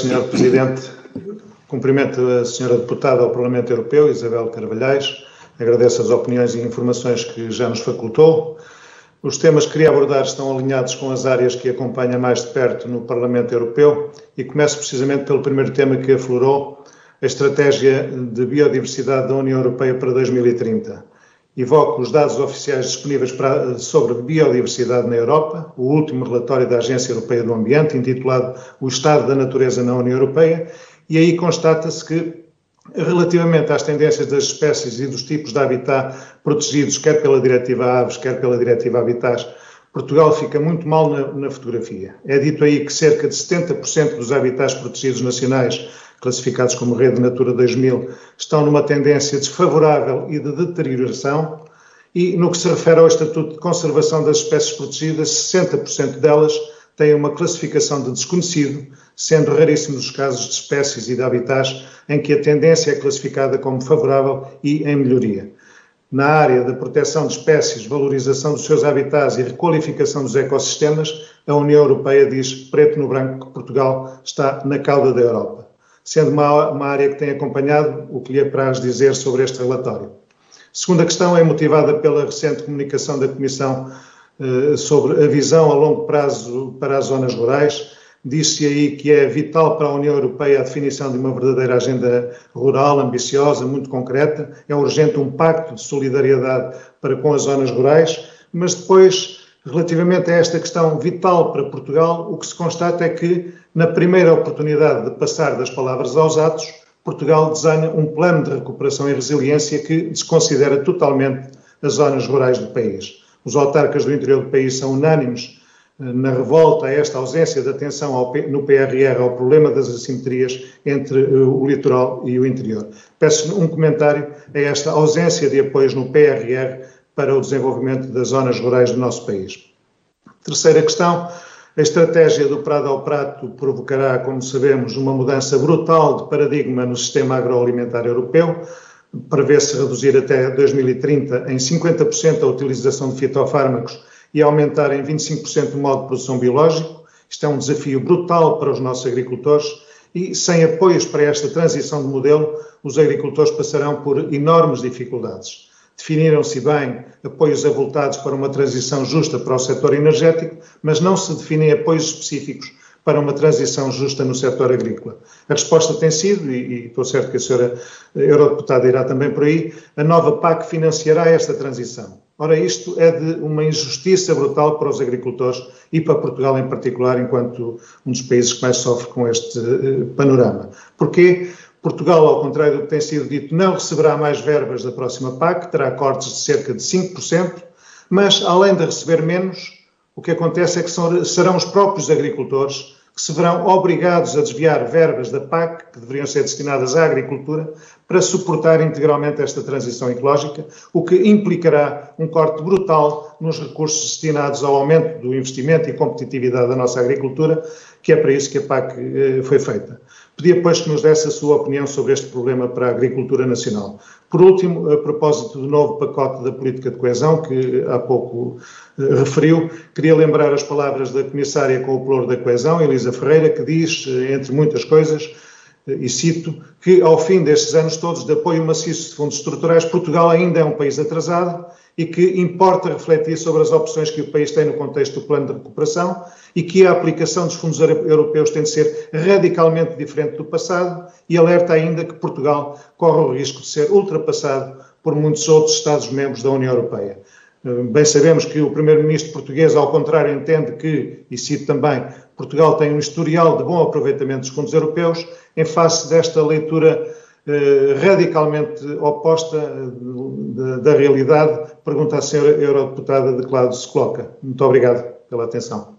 Sr. Presidente. Cumprimento a Sra. Deputada ao Parlamento Europeu, Isabel Carvalhais. Agradeço as opiniões e informações que já nos facultou. Os temas que queria abordar estão alinhados com as áreas que acompanha mais de perto no Parlamento Europeu e começo precisamente pelo primeiro tema que aflorou, a Estratégia de Biodiversidade da União Europeia para 2030. Evoco os dados oficiais disponíveis sobre biodiversidade na Europa, o último relatório da Agência Europeia do Ambiente, intitulado O Estado da Natureza na União Europeia, e aí constata-se que, relativamente às tendências das espécies e dos tipos de habitat protegidos, quer pela Diretiva Aves, quer pela Diretiva Habitats, Portugal fica muito mal na fotografia. É dito aí que cerca de 70% dos habitats protegidos nacionais, classificados como Rede Natura 2000, estão numa tendência desfavorável e de deterioração, e no que se refere ao Estatuto de Conservação das Espécies Protegidas, 60% delas têm uma classificação de desconhecido, sendo raríssimos os casos de espécies e de habitats em que a tendência é classificada como favorável e em melhoria. Na área da proteção de espécies, valorização dos seus habitats e requalificação dos ecossistemas, a União Europeia diz preto no branco que Portugal está na cauda da Europa, sendo uma área que tem acompanhado o que lhe apraz dizer sobre este relatório. Segunda questão é motivada pela recente comunicação da Comissão sobre a visão a longo prazo para as zonas rurais. Diz-se aí que é vital para a União Europeia a definição de uma verdadeira agenda rural, ambiciosa, muito concreta. É urgente um pacto de solidariedade para com as zonas rurais, mas depois, relativamente a esta questão vital para Portugal, o que se constata é que, na primeira oportunidade de passar das palavras aos atos, Portugal desenha um plano de recuperação e resiliência que desconsidera totalmente as zonas rurais do país. Os autarcas do interior do país são unânimes na revolta a esta ausência de atenção no PRR ao problema das assimetrias entre o litoral e o interior. Peço um comentário a esta ausência de apoios no PRR para o desenvolvimento das zonas rurais do nosso país. Terceira questão, a estratégia do Prado ao Prato provocará, como sabemos, uma mudança brutal de paradigma no sistema agroalimentar europeu. Prevê-se reduzir até 2030 em 50% a utilização de fitofármacos e aumentar em 25% o modo de produção biológico. Isto é um desafio brutal para os nossos agricultores e, sem apoios para esta transição de modelo, os agricultores passarão por enormes dificuldades. Definiram-se bem apoios avultados para uma transição justa para o setor energético, mas não se definem apoios específicos para uma transição justa no setor agrícola. A resposta tem sido, e estou certo que a senhora Eurodeputada irá também por aí, a nova PAC financiará esta transição. Ora, isto é de uma injustiça brutal para os agricultores e para Portugal em particular, enquanto um dos países que mais sofre com este panorama. Porquê? Portugal, ao contrário do que tem sido dito, não receberá mais verbas da próxima PAC, terá cortes de cerca de 5%, mas, além de receber menos, o que acontece é que serão os próprios agricultores que se verão obrigados a desviar verbas da PAC, que deveriam ser destinadas à agricultura, para suportar integralmente esta transição ecológica, o que implicará um corte brutal nos recursos destinados ao aumento do investimento e competitividade da nossa agricultura, que é para isso que a PAC foi feita. Pedia, pois, que nos desse a sua opinião sobre este problema para a agricultura nacional. Por último, a propósito do novo pacote da política de coesão, que há pouco referiu, queria lembrar as palavras da Comissária com o Pluro da Coesão, Elisa Ferreira, que diz, entre muitas coisas, e cito, que ao fim destes anos todos de apoio maciço de fundos estruturais, Portugal ainda é um país atrasado e que importa refletir sobre as opções que o país tem no contexto do plano de recuperação e que a aplicação dos fundos europeus tem de ser radicalmente diferente do passado e alerta ainda que Portugal corre o risco de ser ultrapassado por muitos outros Estados-membros da União Europeia. Bem sabemos que o primeiro-ministro português, ao contrário, entende que, e cito também, Portugal tem um historial de bom aproveitamento dos fundos europeus. Em face desta leitura radicalmente oposta da realidade, pergunta à senhora Eurodeputada de que lado se coloca. Muito obrigado pela atenção.